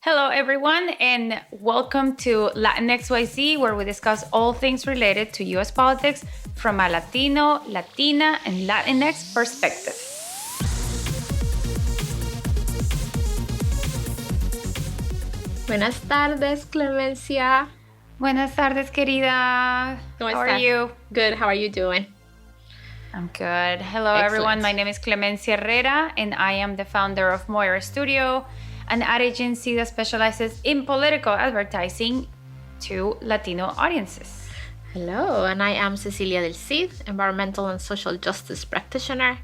Hello, everyone, and welcome to Latinx YZ, where we discuss all things related to U.S. politics from a Latino, Latina, and Latinx perspective. Buenas tardes, Clemencia. Buenas tardes, querida. ¿Cómo How estás? are you? Good. How are you doing? I'm good. Hello, Excellent. everyone. My name is Clemencia Herrera, and I am the founder of Moira Studio, an ad agency that specializes in political advertising to Latino audiences. Hello, and I am Cecilia del Cid, environmental and social justice practitioner,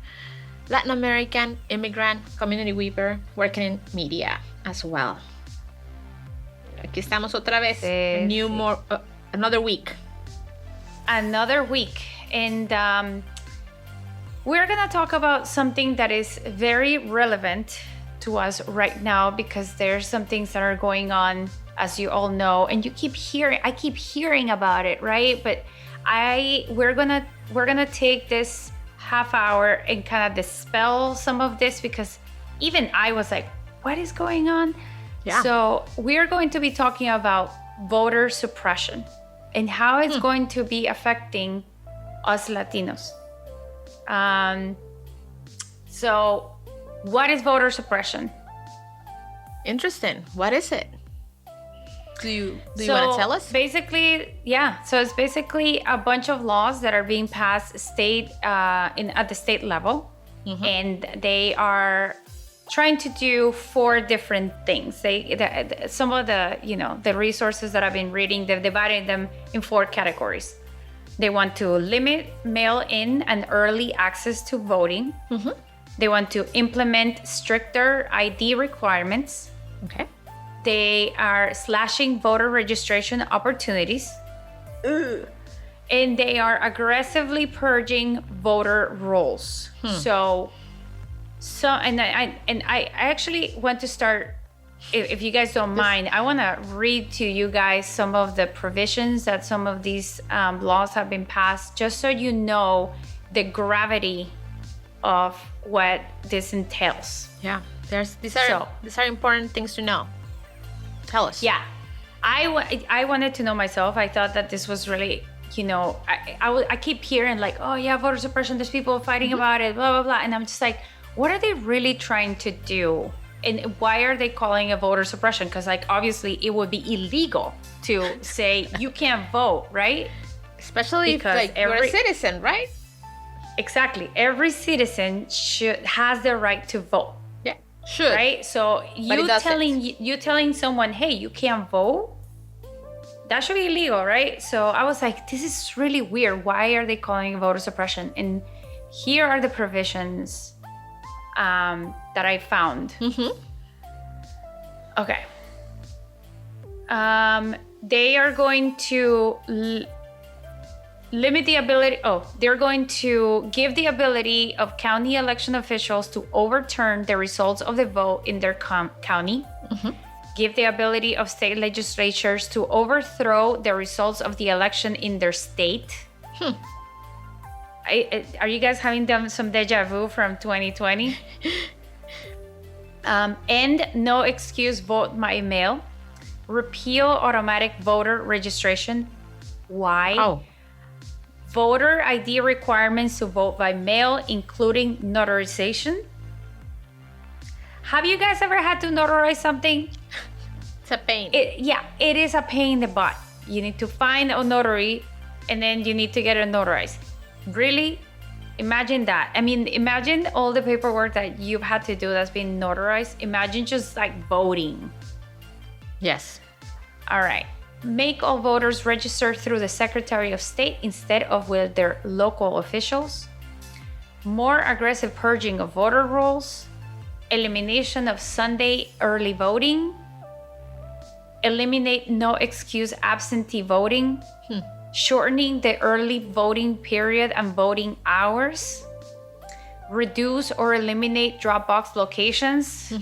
Latin American, immigrant, community weaver, working in media as well. Aquí estamos otra vez. Another week. Another week. And we're going to talk about something that is very relevant to us right now because there's some things that are going on, as you all know, and I keep hearing about it, right? But we're gonna take this half hour and kind of dispel some of this because even I was like, what is going on? Yeah. So we're going to be talking about voter suppression and how it's going to be affecting us Latinos. So what is voter suppression? Interesting. What is it? Do you want to tell us? Basically, yeah. So it's basically a bunch of laws that are being passed at the state level, and they are trying to do four different things. Some of the resources that I've been reading, they've divided them in four categories. They want to limit mail-in and early access to voting. They want to implement stricter ID requirements. Okay. They are slashing voter registration opportunities. Ooh. And they are aggressively purging voter rolls. So I actually want to start, if you guys don't mind, I want to read to you guys some of the provisions that some of these laws have been passed, just so you know the gravity of what this entails. Yeah. These are important things to know. Tell us. Yeah. I wanted to know myself. I thought that this was really, I keep hearing like, oh yeah, voter suppression, there's people fighting about it, blah, blah, blah. And I'm just like, what are they really trying to do? And why are they calling it voter suppression? Because like, obviously it would be illegal to say you can't vote, right? Especially because if you're a citizen, right? Exactly. Every citizen has the right to vote. Yeah, should. Right? So you telling someone, hey, you can't vote, that should be illegal, right? So I was like, this is really weird. Why are they calling it voter suppression? And here are the provisions that I found. Okay. They are going to limit the ability. They're going to give the ability of county election officials to overturn the results of the vote in their county. Give the ability of state legislatures to overthrow the results of the election in their state. Are you guys having some deja vu from 2020? End no excuse vote by mail. Repeal automatic voter registration. Why? Oh. Voter ID requirements to vote by mail, including notarization. Have you guys ever had to notarize something? It's a pain. It is a pain in the butt. You need to find a notary and then you need to get it notarized. Really? Imagine that. I mean, imagine all the paperwork that you've had to do that's been notarized. Imagine just like voting. Yes. All right. Make all voters register through the Secretary of State instead of with their local officials. More aggressive purging of voter rolls. Elimination of Sunday early voting. Eliminate no excuse absentee voting. Shortening the early voting period and voting hours. Reduce or eliminate drop box locations.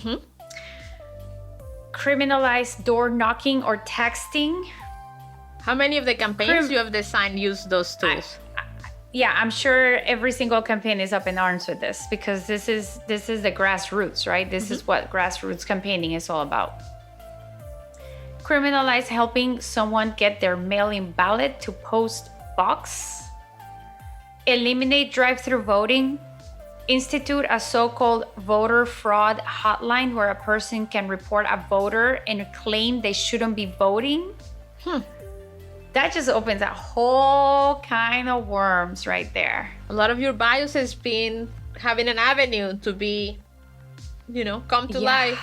Criminalize door knocking or texting. How many of the campaigns you have designed use those tools? I'm sure every single campaign is up in arms with this because this is the grassroots, right? This is what grassroots campaigning is all about. criminalize helping someone get their mail-in ballot to post box, eliminate drive-through voting, institute a so-called voter fraud hotline where a person can report a voter and claim they shouldn't be voting. That just opens a whole kind of worms right there. A lot of your bios has been having an avenue to be, come to life.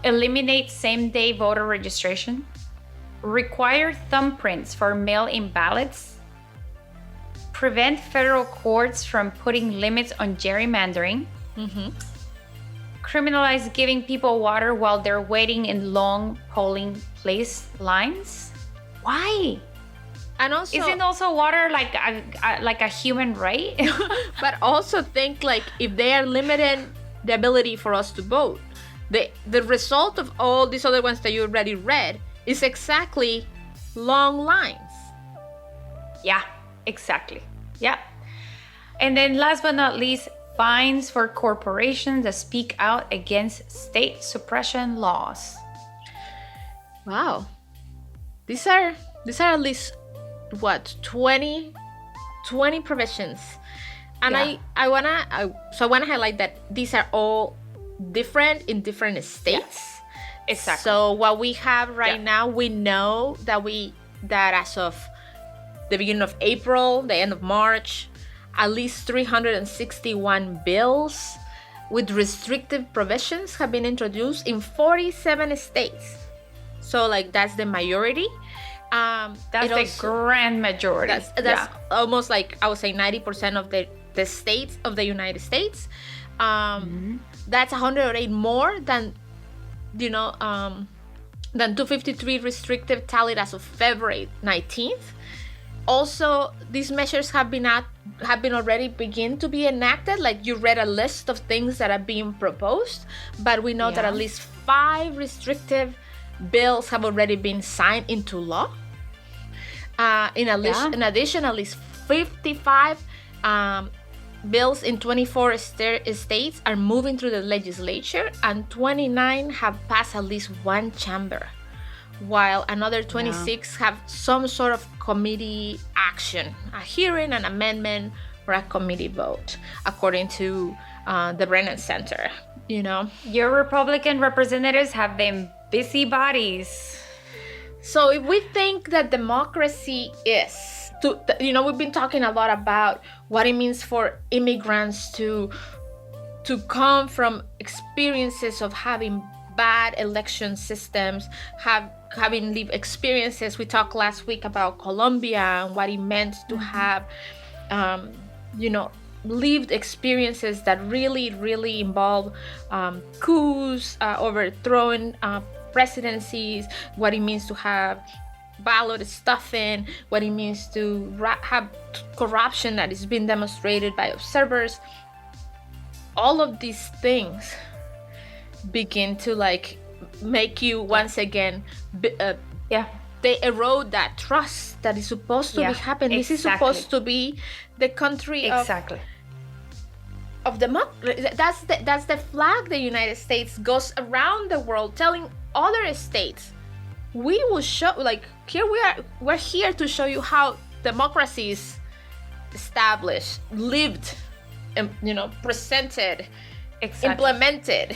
Eliminate same-day voter registration, require thumbprints for mail-in ballots, prevent federal courts from putting limits on gerrymandering, criminalize giving people water while they're waiting in long polling place lines. Why? And also, isn't also water like a human right? But also think like if they are limiting the ability for us to vote, the result of all these other ones that you already read is exactly long lines. Yeah, exactly. Yeah. And then last but not least, fines for corporations that speak out against state suppression laws. Wow. These are at least 20 provisions. And Yeah. I wanna highlight that these are all different in different states. Yes, exactly. So what we have right now, we know that as of the beginning of April, the end of March, at least 361 bills with restrictive provisions have been introduced in 47 states. So like that's the majority. That's the grand majority. That's almost like I would say 90% of the states of the United States. That's 108 more than 253 restrictive tallied as of February 19th. Also, these measures have been already begin to be enacted. Like you read a list of things that are being proposed, but we know that at least 5 restrictive bills have already been signed into law. In addition, at least 55 bills in 24 states are moving through the legislature, and 29 have passed at least one chamber, while another 26 have some sort of committee action, a hearing, an amendment, or a committee vote, according to the Brennan Center. Your Republican representatives have been busybodies. So if we think that democracy is we've been talking a lot about what it means for immigrants to come from experiences of having bad election systems, having lived experiences. We talked last week about Colombia and what it meant to have, lived experiences that really, really involve coups, overthrowing presidencies, what it means to have ballot stuffing, what it means to have corruption that is being demonstrated by observers. All of these things begin to make you once again they erode that trust that is supposed to be happening. This is supposed to be the country of democracy. That's the flag the United States goes around the world telling other states, we will show, here we're here to show you how democracy is established, lived, and presented, implemented.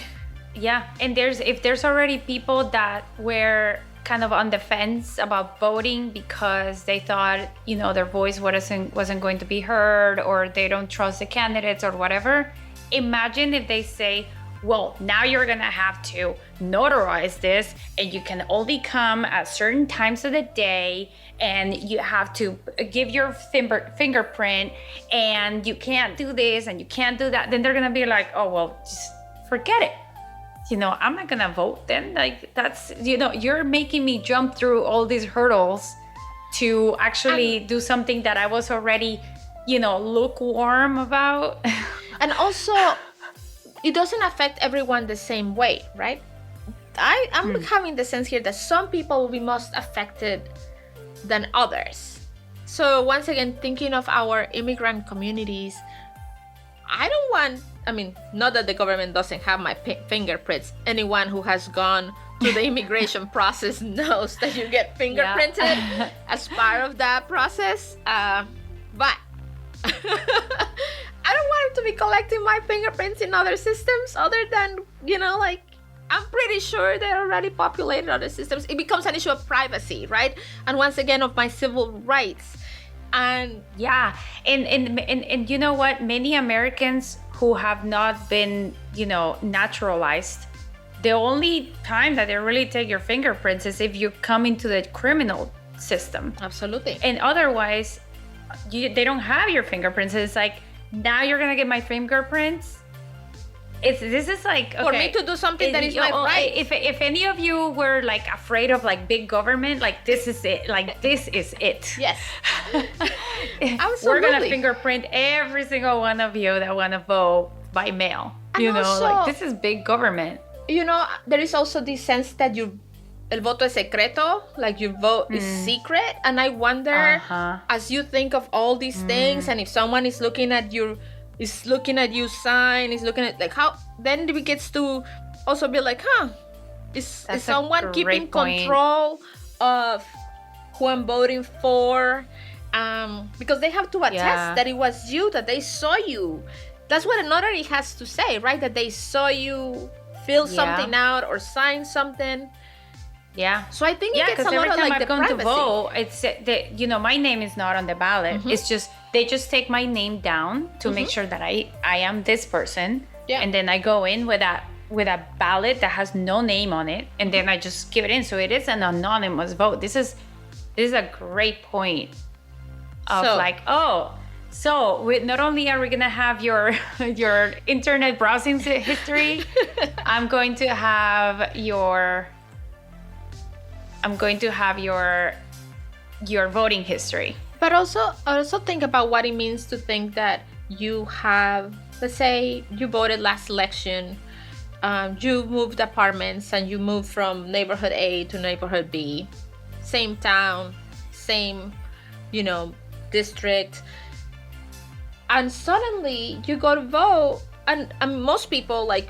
Yeah, and if there's already people that were kind of on the fence about voting because they thought their voice wasn't going to be heard, or they don't trust the candidates or whatever, imagine if they say, well, now you're gonna have to notarize this, and you can only come at certain times of the day, and you have to give your fingerprint, and you can't do this and you can't do that. Then they're gonna be like, oh, well, just forget it. I'm not gonna vote then. That's, you're making me jump through all these hurdles to actually do something that I was already, lukewarm about. And also, it doesn't affect everyone the same way, right? I'm having the sense here that some people will be most affected than others. So once again, thinking of our immigrant communities, I don't want not that the government doesn't have my fingerprints. Anyone who has gone through the immigration process knows that you get fingerprinted as part of that process. But I don't want to be collecting my fingerprints in other systems other than, like, I'm pretty sure they're already populated other systems. It becomes an issue of privacy, right? And once again, of my civil rights. And yeah, and you know what? Many Americans who have not been, naturalized, the only time that they really take your fingerprints is if you come into the criminal system. Absolutely. And otherwise, they don't have your fingerprints. It's like, now you're gonna get my fingerprints. This is like, okay, for me to do something that is my right. If any of you were like afraid of like big government, like this is it. Like this is it. Yes. Absolutely. We're gonna fingerprint every single one of you that want to vote by mail. And also, like this is big government. There is also this sense that el voto es secreto, like your vote is secret. And I wonder, as you think of all these things, and if someone is looking at you sign, is looking at like how, then it gets to also be like, is someone keeping control of who I'm voting for? Because they have to attest that it was you, that they saw you. That's what a notary has to say, right? That they saw you fill something out or sign something. Yeah. So I think it gets a lot every of time like I've the gone privacy. to vote, it's my name is not on the ballot. It's just they just take my name down to make sure that I am this person. Yeah. And then I go in with a ballot that has no name on it, and then I just give it in. So it is an anonymous vote. This is a great point of So not only are we gonna have your internet browsing history, I'm going to have your voting history. But also think about what it means to think that you have, let's say you voted last election, you moved apartments and you moved from neighborhood A to neighborhood B, same town, same, district. And suddenly you go to vote, and most people like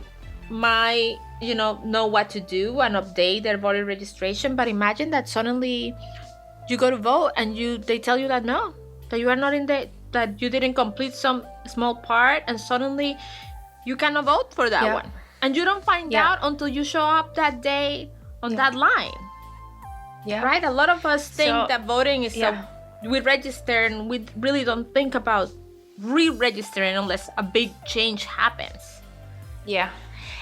know what to do and update their voter registration. But imagine that suddenly you go to vote and they tell you that no, that you are not that you didn't complete some small part, and suddenly you cannot vote for that one. And you don't find out until you show up that day on that line. Yeah. Right? A lot of us think that voting is we register, and we really don't think about re-registering unless a big change happens. Yeah.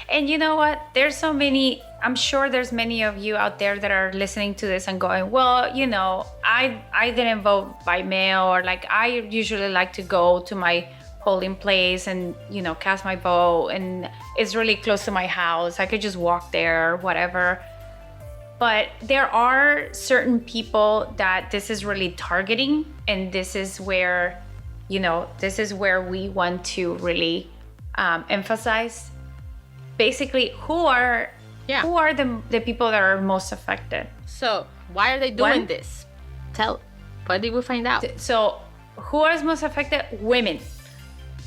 And you know what? I'm sure there's many of you out there that are listening to this and going, well, I didn't vote by mail, or like I usually like to go to my polling place and, cast my vote, and it's really close to my house. I could just walk there or whatever. But there are certain people that this is really targeting, and this is where we want to really emphasize basically who are the people that are most affected. So why are they doing this? What did we find out? So who is most affected? Women.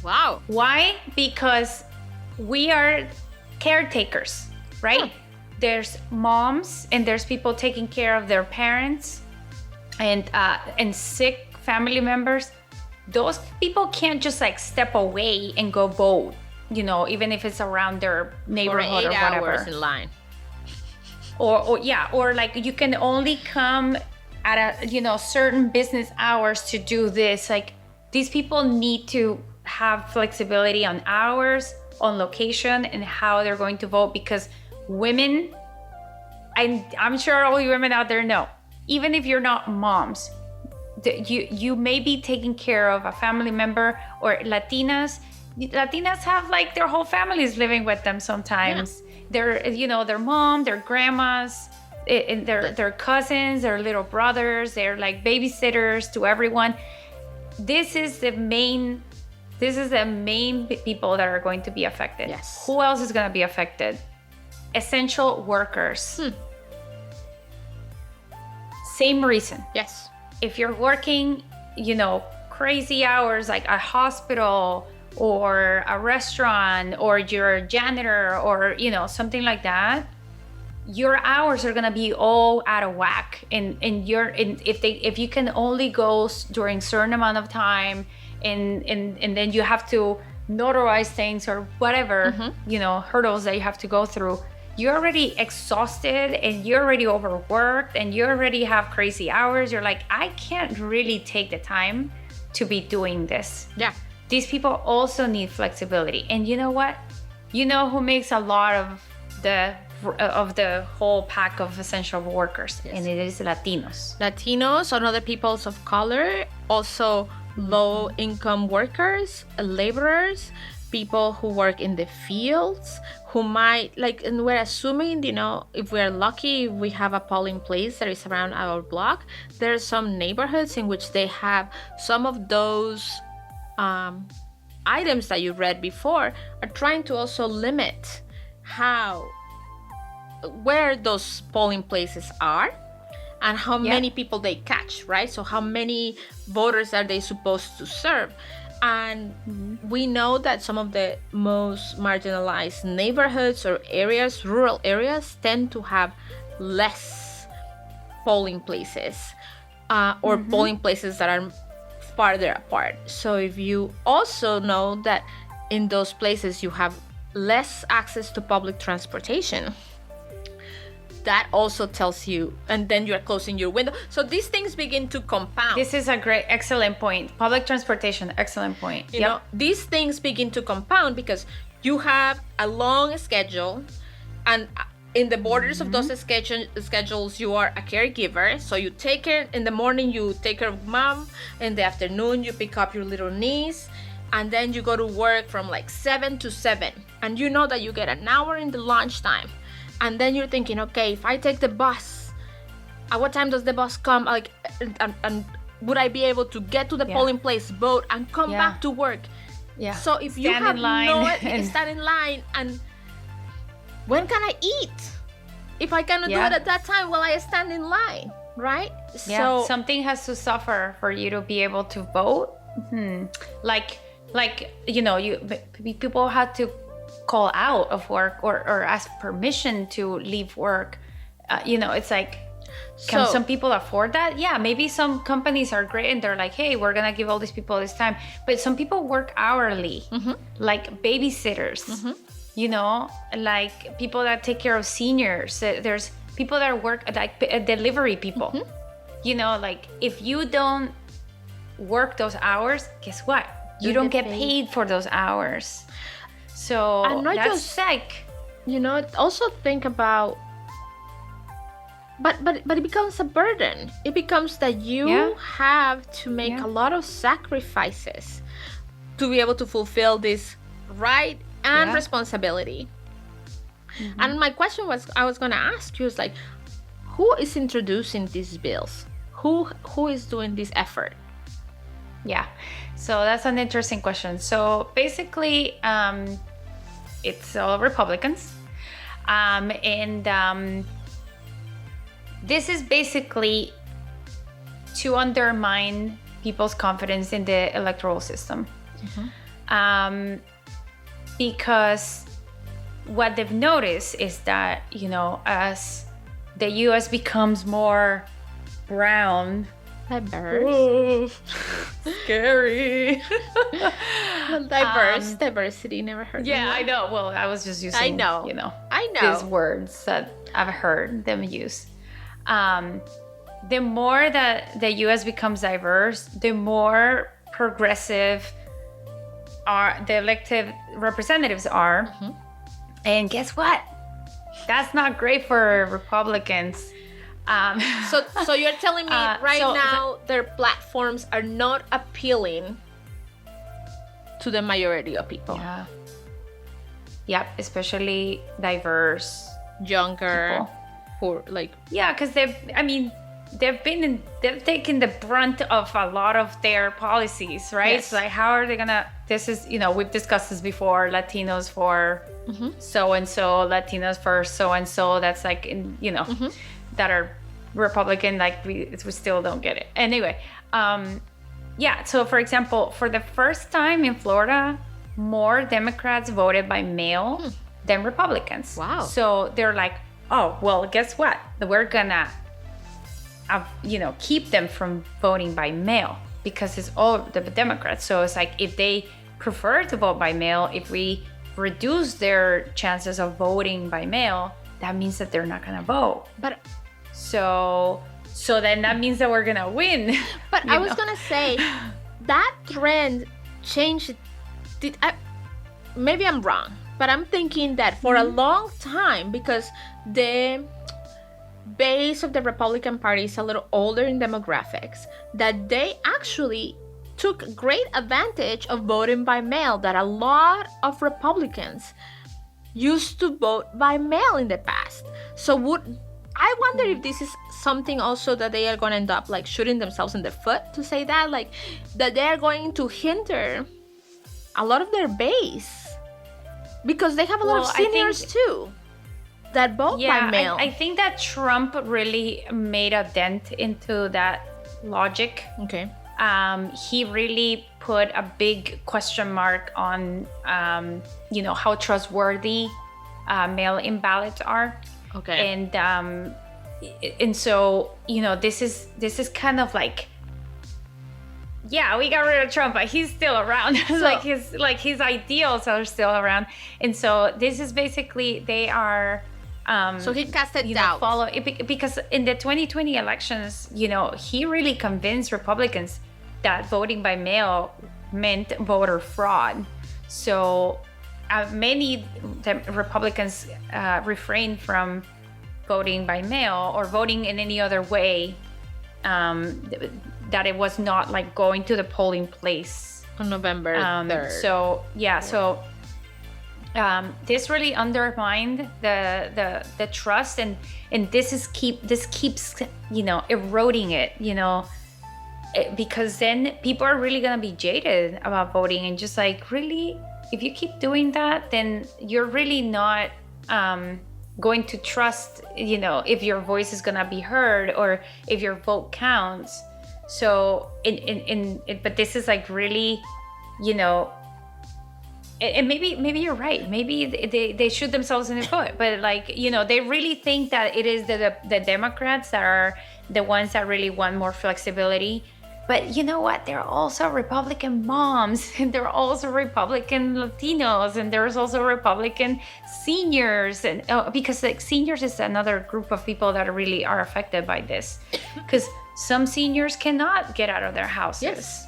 Wow. Why? Because we are caretakers, right? There's moms, and there's people taking care of their parents and sick family members. Those people can't just like step away and go vote, even if it's around their neighborhood or whatever. 8 hours in line. Or like you can only come at a certain business hours to do this. Like these people need to have flexibility on hours, on location, and how they're going to vote, because women, and I'm sure all you women out there know, even if you're not moms, you may be taking care of a family member, or Latinas have like their whole families living with them sometimes. Their mom, their grandmas, and their cousins, their little brothers, they're like babysitters to everyone. This is the main people that are going to be affected. Yes. Who else is going to be affected? Essential workers. Same reason. Yes. If you're working, crazy hours, like a hospital or a restaurant, or you're a janitor, or something like that, your hours are gonna be all out of whack. And if you can only go during certain amount of time, and then you have to notarize things or whatever, hurdles that you have to go through, you're already exhausted and you're already overworked and you already have crazy hours. You're like, I can't really take the time to be doing this. Yeah. These people also need flexibility. And you know what? You know who makes a lot of the whole pack of essential workers? Yes. And it is Latinos and other peoples of color, also low-income workers, laborers, people who work in the fields, who might, and we're assuming, if we're lucky, if we have a polling place that is around our block, there are some neighborhoods in which they have some of those items that you read before, are trying to also limit where those polling places are and how many people they catch, right? So how many voters are they supposed to serve? And we know that some of the most marginalized neighborhoods or areas, rural areas, tend to have less polling places or polling places that are farther apart. So if you also know that in those places you have less access to public transportation, that also tells you, and then you're closing your window. So these things begin to compound. This is a excellent point. Public transportation, excellent point. You know, these things begin to compound because you have a long schedule, and in the borders of those schedules, you are a caregiver. So you take care in the morning, you take care of mom. In the afternoon, you pick up your little niece. And then you go to work from 7 to 7. And you know that you get an hour in the lunchtime. And then you're thinking, okay, if I take the bus, at what time does the bus come? And would I be able to get to the polling place, vote, and come back to work? Yeah. So if you have stand in line, and when can I eat? If I cannot do it at that time, will I stand in line, right? Yeah. So something has to suffer for you to be able to vote. People had to call out of work or ask permission to leave work. It's like, can some people afford that? Yeah, maybe some companies are great and they're like, hey, we're gonna give all these people this time. But some people work hourly, like babysitters, like people that take care of seniors. There's people that work like delivery people. If you don't work those hours, guess what? You don't get paid for those hours. So that's sick. Also think about, but it becomes a burden. It becomes that you have to make a lot of sacrifices to be able to fulfill this right and responsibility. And my question I was going to ask you is who is introducing these bills? Who is doing this effort? Yeah, so that's an interesting question. So basically, it's all Republicans. This is basically to undermine people's confidence in the electoral system. Because what they've noticed is that, as the U.S. becomes more brown, diverse. Scary. Diversity, never heard. Yeah, I know. Well, I was just using, I know these words that I've heard them use. The more that the U.S. becomes diverse, the more progressive the elected representatives are. And guess what? That's not great for Republicans. So you're telling me now their platforms are not appealing to the majority of people. Yeah. Yep, especially diverse, younger, people. Because they've taken the brunt of a lot of their policies, right? Yes. So how are they gonna? This is we've discussed this before. Latinos for so and so, Latinos for so and so. That's that are Republican, we still don't get it. Anyway, so for example, for the first time in Florida, more Democrats voted by mail than Republicans. Wow. So they're like, oh, well, guess what? We're gonna, keep them from voting by mail because it's all the Democrats. So it's like if they prefer to vote by mail, if we reduce their chances of voting by mail, that means that they're not gonna vote. But so then that means that we're gonna win. But I was gonna say that trend changed. Maybe I'm wrong, but I'm thinking that for a long time, because the base of the Republican Party is a little older in demographics, that they actually took great advantage of voting by mail, that a lot of Republicans used to vote by mail in the past. So I wonder if this is something also that they are going to end up like shooting themselves in the foot to say that, like that they are going to hinder a lot of their base, because they have a lot of seniors too that vote by mail. I think that Trump really made a dent into that logic. Okay. He really put a big question mark on, how trustworthy mail-in ballots are. Okay. And so, this is kind of like, yeah, we got rid of Trump, but he's still around. His ideals are still around. And so this is basically, they are. So he casted doubt. Because in the 2020 elections, he really convinced Republicans that voting by mail meant voter fraud. So many Republicans refrained from voting by mail or voting in any other way, that it was not like going to the polling place on November 3rd. So this really undermined the trust, and this keeps eroding it, because then people are really gonna be jaded about voting, and just like, really, if you keep doing that, then you're really not going to trust, if your voice is gonna be heard or if your vote counts. So but this is like really, and maybe you're right. Maybe they shoot themselves in the foot. But like, they really think that it is the Democrats that are the ones that really want more flexibility. But you know what? There are also Republican moms, and there are also Republican Latinos, and there's also Republican seniors, and because like seniors is another group of people that really are affected by this, because some seniors cannot get out of their houses. Yes.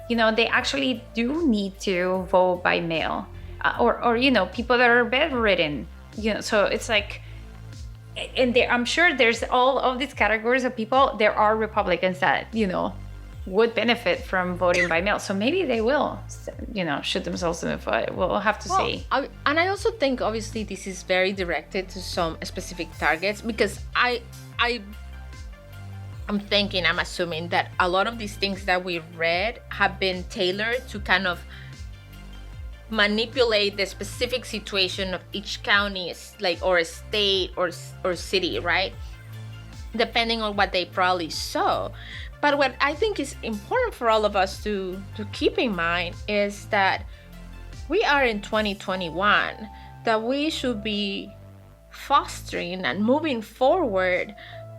They actually do need to vote by mail, or people that are bedridden. So it's like, and I'm sure there's all of these categories of people. There are Republicans that would benefit from voting by mail. So maybe they will, shoot themselves in the foot. We'll have to see. And I also think, obviously, this is very directed to some specific targets, because I'm assuming that a lot of these things that we read have been tailored to kind of manipulate the specific situation of each county, or a state or city, right? Depending on what they probably saw. But what I think is important for all of us to keep in mind is that we are in 2021, that we should be fostering and moving forward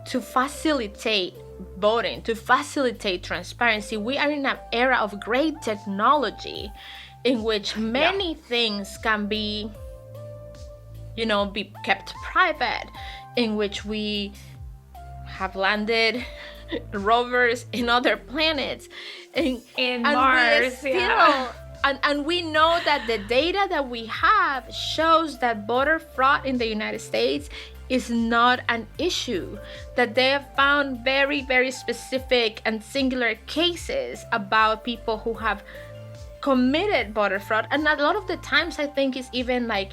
to facilitate voting, to facilitate transparency. We are in an era of great technology in which many things can be, be kept private, in which we have landed rovers in other planets, in Mars, and we know that the data that we have shows that voter fraud in the United States is not an issue, that they have found very, very specific and singular cases about people who have committed voter fraud, and a lot of the times I think it's even like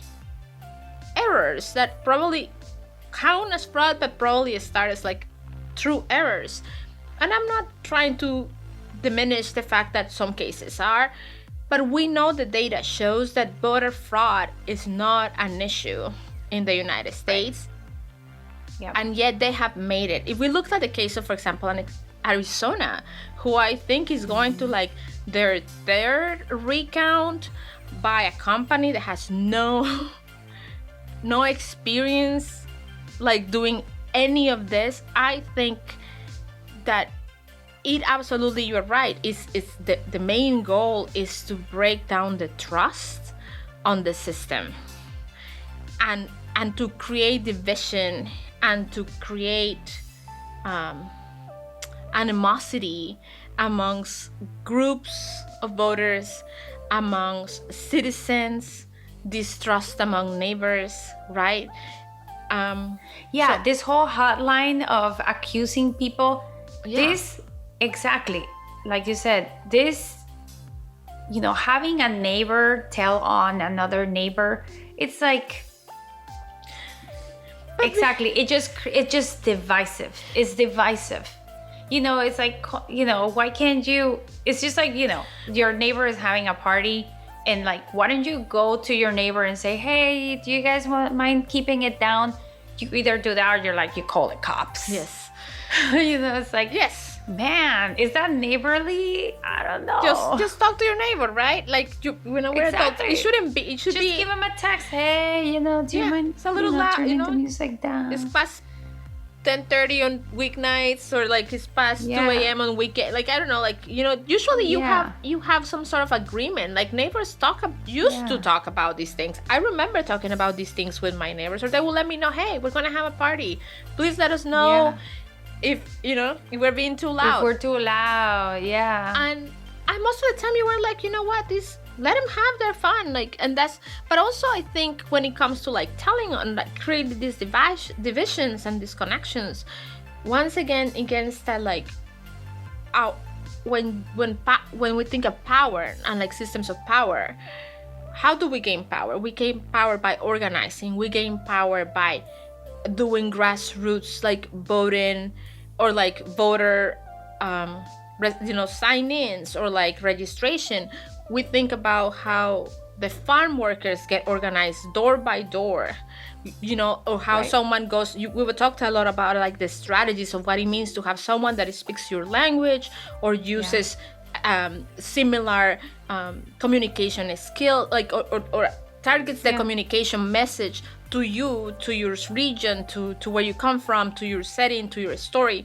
errors that probably count as fraud but probably start as like true errors. And I'm not trying to diminish the fact that some cases are, but we know the data shows that voter fraud is not an issue in the United States. Yep. And yet they have made it. If we looked at the case of, for example, Arizona, who I think is going to like their third recount by a company that has no experience like doing any of this, I think that it absolutely, you're right, is the main goal is to break down the trust on the system and to create division and to create animosity amongst groups of voters, amongst citizens, distrust among neighbors, right? This whole hotline of accusing people, this, exactly, like you said, this, having a neighbor tell on another neighbor, it's like, exactly, it's just divisive. It's divisive. It's like, why can't you, it's just like, your neighbor is having a party, and like, why don't you go to your neighbor and say, hey, do you guys mind keeping it down? You either do that or you call the cops. Yes. It's like, yes, man, is that neighborly? I don't know. Just talk to your neighbor, right? Like, we're adults. It shouldn't be. It should just give him a text. Hey, do you mind? It's a little loud. Turning the music down. It's past 10:30 on weeknights, or like it's past 2 a.m. on weekend. Like, I don't know. Like, usually you have some sort of agreement. Like, neighbors used to talk about these things. I remember talking about these things with my neighbors, or they will let me know, hey, we're gonna have a party. Please let us know if we're being too loud. If we're too loud, And most of the time you were like, what, let them have their fun, like, and that's. But also, I think when it comes to like telling and like creating these divisions and disconnections, once again against that, like, when we think of power and like systems of power, how do we gain power? We gain power by organizing. We gain power by doing grassroots, like voting, or like voter sign-ins, or like registration. We think about how the farm workers get organized door by door, or how someone goes. We would talk a lot about like the strategies of what it means to have someone that speaks your language or uses similar communication skill, like or targets the communication message to you, to your region, to where you come from, to your setting, to your story.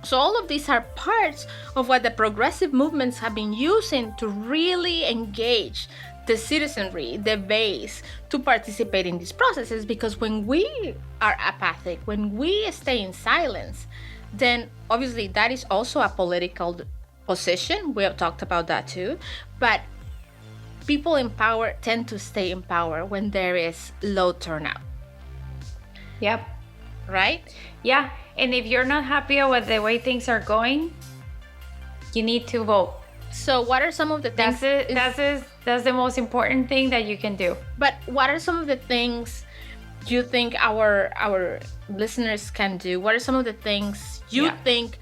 So all of these are parts of what the progressive movements have been using to really engage the citizenry, the base, to participate in these processes. Because when we are apathic, when we stay in silence, then obviously that is also a political position. We have talked about that too. But people in power tend to stay in power when there is low turnout. Yep. Right? Yeah. And if you're not happy with the way things are going, you need to vote. So what are some of the things? That's the most important thing that you can do. But what are some of the things you think our listeners can do? What are some of the things you think,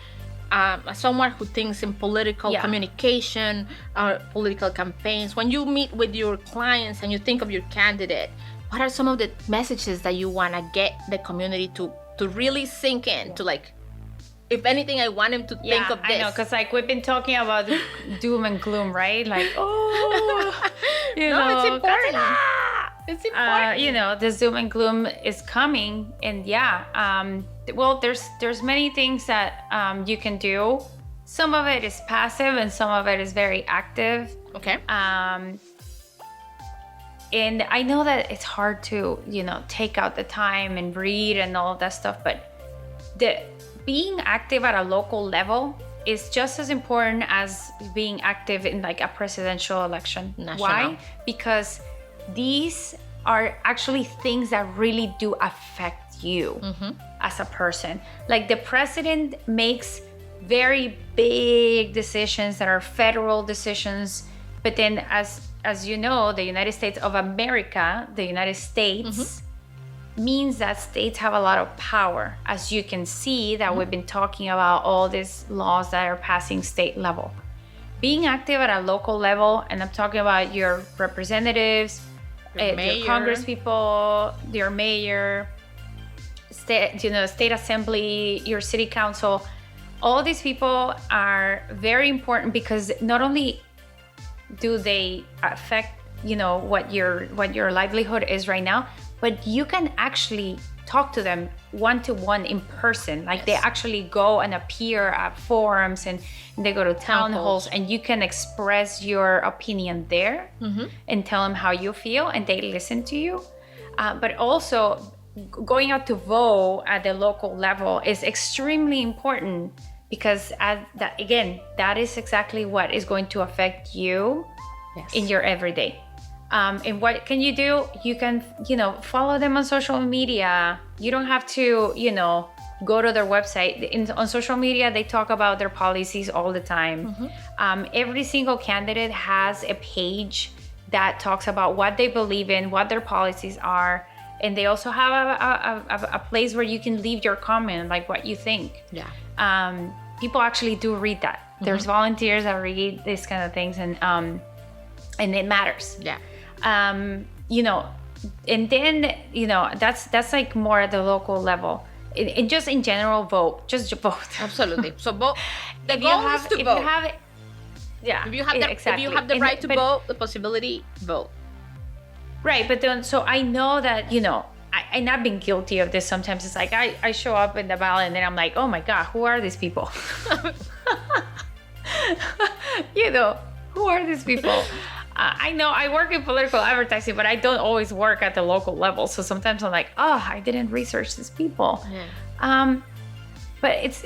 as someone who thinks in political communication or political campaigns, when you meet with your clients and you think of your candidate, what are some of the messages that you want to get the community to really sink in, to like, if anything, I want him to think of this? I know, because like we've been talking about doom and gloom, right? Like, it's important. It's important. The doom and gloom is coming, and well, there's many things that you can do. Some of it is passive, and some of it is very active. Okay. And I know that it's hard to, take out the time and read and all of that stuff, but being active at a local level is just as important as being active in like a presidential election. National. Why? Because these are actually things that really do affect you as a person. Like the president makes very big decisions that are federal decisions, but then as you know, the United States of America, the United States, means that states have a lot of power. As you can see that we've been talking about all these laws that are passing state level. Being active at a local level, and I'm talking about your representatives, your Congress people, your mayor, state assembly, your city council, all these people are very important because not only do they affect what your livelihood is right now, but you can actually talk to them one-to-one in person. Like, they actually go and appear at forums, and they go to town halls, and you can express your opinion there and tell them how you feel, and they listen to you. But also, going out to vote at the local level is extremely important, because that is exactly what is going to affect you in your everyday. And what can you do? You can, follow them on social media. You don't have to, go to their website. On social media, they talk about their policies all the time. Every single candidate has a page that talks about what they believe in, what their policies are. And they also have a place where you can leave your comment, like what you think. People actually do read that. There's volunteers that read these kind of things, and it matters. And then that's like more at the local level. And just in general, vote. Just vote. Absolutely. So vote. The goal is to vote. If you have the right to vote, the possibility, vote. Right, but then, so I know that, I've not been guilty of this. Sometimes it's like I show up in the ballot, and then I'm like, oh my God, who are these people? Who are these people? I know I work in political advertising, but I don't always work at the local level. So sometimes I'm like, oh, I didn't research these people. But it's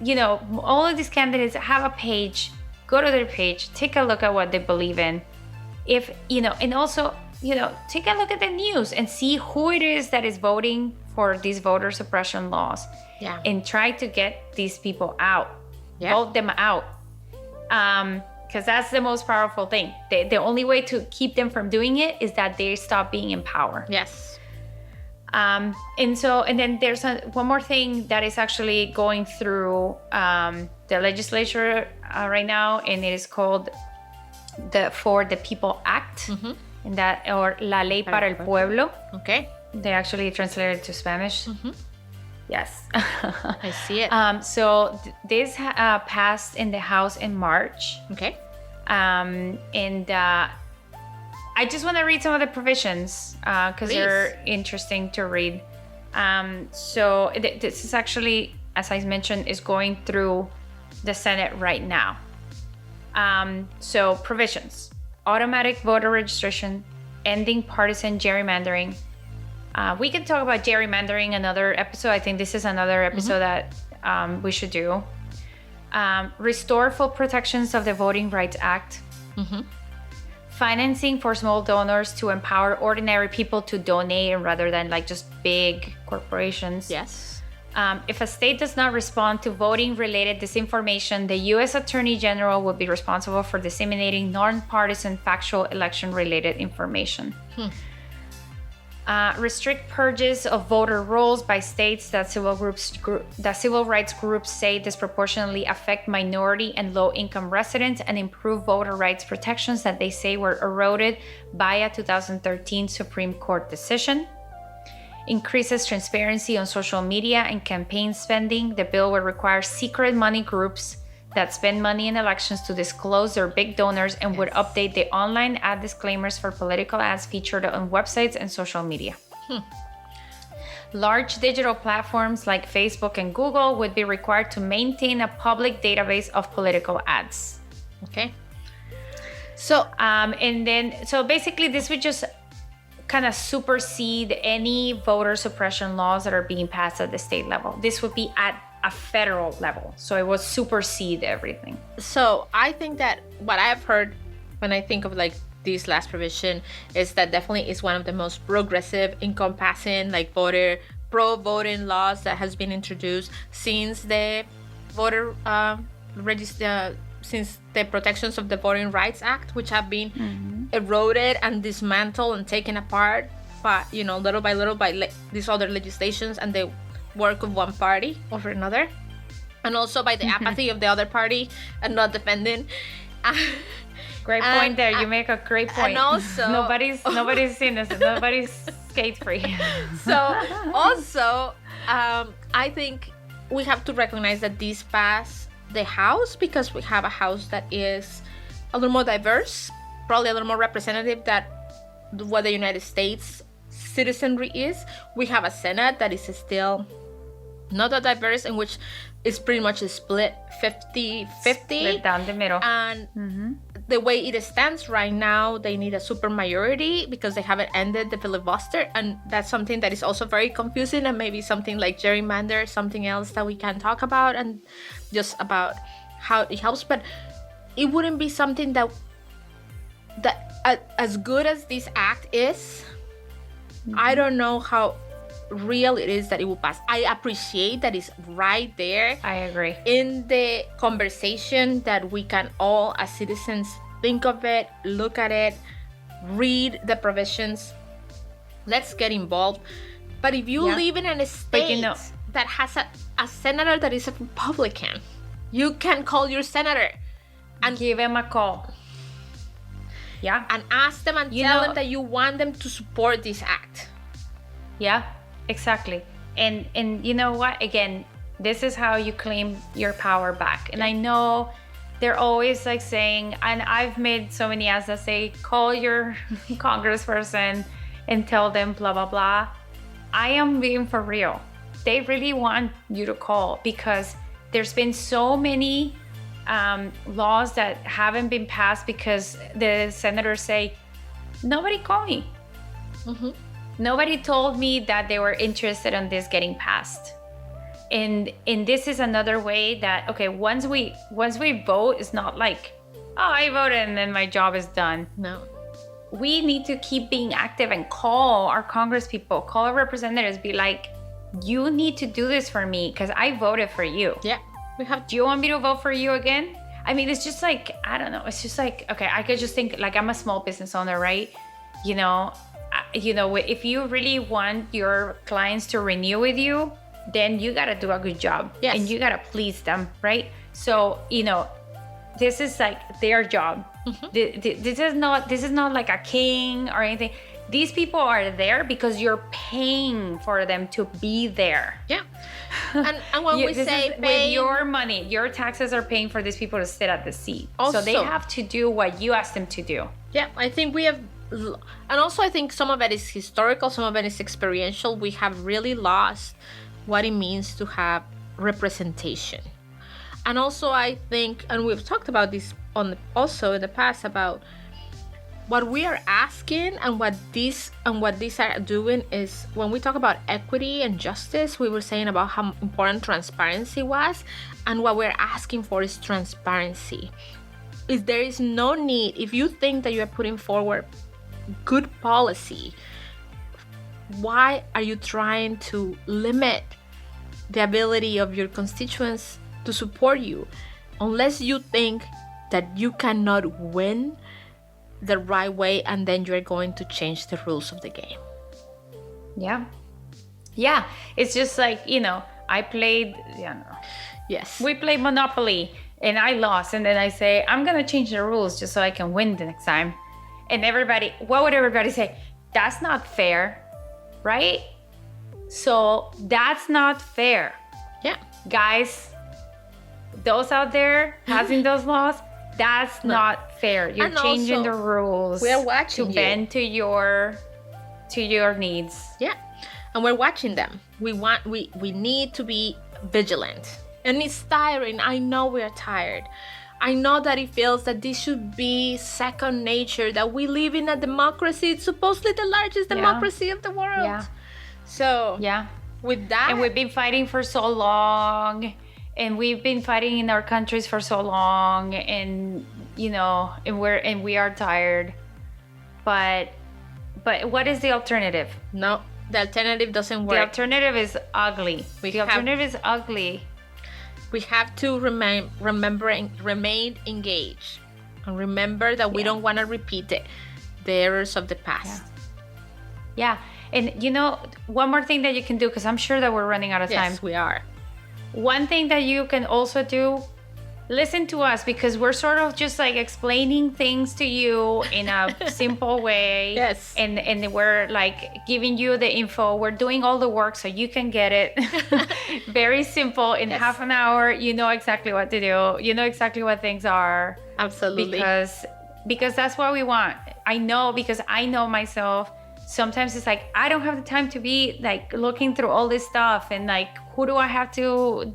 all of these candidates have a page. Go to their page, take a look at what they believe in. And also, take a look at the news and see who it is that is voting for these voter suppression laws. And try to get these people out. Vote them out. Because that's the most powerful thing. The only way to keep them from doing it is that they stop being in power. And then there's one more thing that is actually going through the legislature right now, and it is called For the People Act, and that, or La Ley para el Pueblo. They actually translated it to Spanish. Yes. I see it. So this passed in the House in March. And I just want to read some of the provisions because they're interesting to read. So this is actually, as I mentioned, is going through the Senate right now. So provisions: automatic voter registration, ending partisan gerrymandering. We can talk about gerrymandering another episode. I think this is another episode that we should do. Restore full protections of the Voting Rights Act. Financing for small donors to empower ordinary people to donate rather than like just big corporations. If a state does not respond to voting-related disinformation, the U.S. Attorney General will be responsible for disseminating non-partisan factual election-related information. Restrict purges of voter rolls by states that civil rights groups say disproportionately affect minority and low-income residents, and improve voter rights protections that they say were eroded by a 2013 Supreme Court decision. Increases transparency on social media and campaign spending. The bill will require secret money groups that spend money in elections to disclose their big donors, and would update the online ad disclaimers for political ads featured on websites and social media. Large digital platforms like Facebook and Google would be required to maintain a public database of political ads. So so basically this would just kind of supersede any voter suppression laws that are being passed at the state level. This would be at a federal level, so it would supersede everything. So I think that what I've heard when I think of like this last provision is that definitely is one of the most progressive, encompassing, like pro-voting laws that has been introduced since the voter since the protections of the Voting Rights Act, which have been eroded and dismantled and taken apart, but little by little by these other legislations and the work of one party over another, and also by the apathy of the other party and not defending. Great point there. You make a great point. And also nobody's innocent. Nobody's skate-free. So also, I think we have to recognize that this passed the House because we have a House that is a little more diverse probably a little more representative than what the United States citizenry is. We have a Senate that is still not that diverse, in which it's pretty much a split 50-50. Split down the middle. And the way it stands right now, they need a super majority because they haven't ended the filibuster. And that's something that is also very confusing, and maybe something like gerrymander, something else that we can talk about, and just about how it helps. But it wouldn't be something that as good as this act is, I don't know how real it is that it will pass. I appreciate that it's right there. I agree. In the conversation, that we can all as citizens think of it, look at it, read the provisions. Let's get involved. But if you live in a state that has a senator that is a Republican, you can call your senator and give him a call. Yeah. And ask them and tell them that you want them to support this act. Yeah, exactly. And you know what? Again, this is how you claim your power back. And I know they're always like saying, and I've made so many ads that say, call your congressperson and tell them blah, blah, blah. I am being for real. They really want you to call, because there's been so many laws that haven't been passed because the senators say, nobody called me. Nobody told me that they were interested in this getting passed. And this is another way that, okay, once we vote, it's not like, oh, I voted and then my job is done. No. We need to keep being active and call our Congress people, call our representatives, be like, you need to do this for me because I voted for you. Yeah. Do you want me to vote for you again? I mean, it's just like, I don't know. It's just like, okay, I could just think like I'm a small business owner, right? You know, if you really want your clients to renew with you, then you got to do a good job. Yes. And you got to please them, right? So, this is like their job. This is not like a king or anything. These people are there because you're paying for them to be there. Yeah. And when we say with your money, your taxes are paying for these people to sit at the seat. Also, so they have to do what you ask them to do. Yeah, I think we have, and also I think some of it is historical, some of it is experiential. We have really lost what it means to have representation. And also I think, and we've talked about this also in the past, about what we are asking and what these are doing is, when we talk about equity and justice, we were saying about how important transparency was, and what we're asking for is transparency. Is there is no need, if you think that you are putting forward good policy, why are you trying to limit the ability of your constituents to support you, unless you think that you cannot win the right way, and then you're going to change the rules of the game? Yeah, it's just like, I played, yes, we played Monopoly and I lost, and then I say, I'm gonna change the rules just so I can win the next time. And what would everybody say? That's not fair, right? So that's not fair. Yeah, guys, those out there passing those laws, that's not fair. You're and changing also, the rules. We're watching to bend to your needs. Yeah, and we're watching them. We need to be vigilant, and it's tiring. I know we are tired. I know that it feels that this should be second nature. That we live in a democracy. It's supposedly the largest democracy of the world. Yeah. So with that, and we've been fighting for so long. And we've been fighting in our countries for so long, and and we are tired. But what is the alternative? No, the alternative doesn't work. The alternative is ugly. Alternative is ugly. We have to remain engaged, and remember that we don't want to repeat the errors of the past. Yeah. And one more thing that you can do, because I'm sure that we're running out of time. Yes, we are. One thing that you can also do, listen to us, because we're sort of just like explaining things to you in a simple way. Yes. And we're like giving you the info. We're doing all the work so you can get it. Very simple. In half an hour, you know exactly what to do. You know exactly what things are. Absolutely. Because because that's what we want. I know, because I know myself. Sometimes it's like, I don't have the time to be like looking through all this stuff and like, who do I have to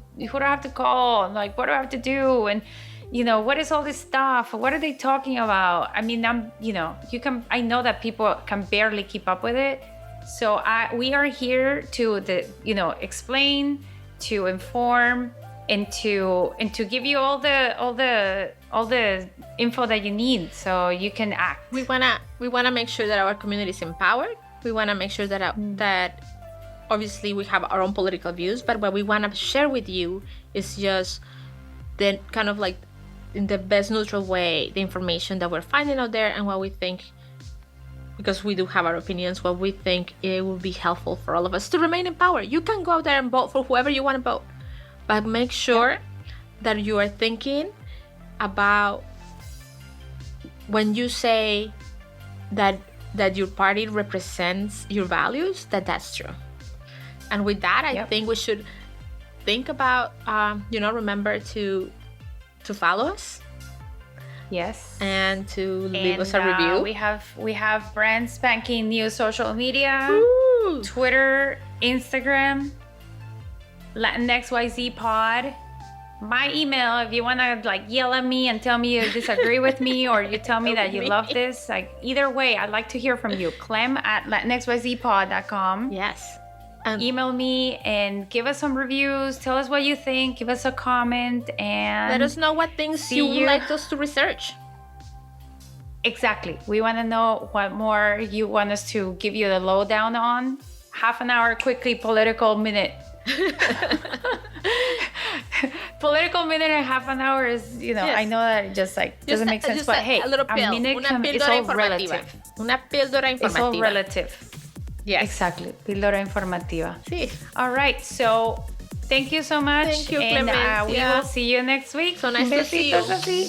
call? Like, what do I have to do? And, what is all this stuff? What are they talking about? I mean, I know that people can barely keep up with it. So we are here to explain, to inform, and to give you all the info that you need so you can act. We wanna make sure that our community is empowered. We wanna make sure that that obviously we have our own political views, but what we wanna share with you is just the kind of like in the best neutral way the information that we're finding out there and what we think, because we do have our opinions, what we think it will be helpful for all of us to remain in power. You can go out there and vote for whoever you want to vote, but make sure that you are thinking about when you say that your party represents your values, that's true. And with that, I think we should think about, remember to follow us. Yes. And to leave us a review. We have brand spanking new social media. Ooh. Twitter, Instagram, Latinx YZ Pod. My email, if you want to like yell at me and tell me you disagree with me, or you tell me that you love this, like either way, I'd like to hear from you. Clem@latinxyzpod.com. Yes. Email me and give us some reviews. Tell us what you think. Give us a comment and let us know what things you would like us to research. Exactly. We want to know what more you want us to give you the lowdown on. Half an hour, quickly, political minute. Political minute and half an hour is, yes. I know that it just doesn't make sense, but hey, a little pill. Minute it's all relative. Una píldora informativa. It's all relative. Yes. Exactly. Píldora informativa. Sí. All right. So thank you so much. Thank you, and Clemencia. We will see you next week. So nice to see you. Así.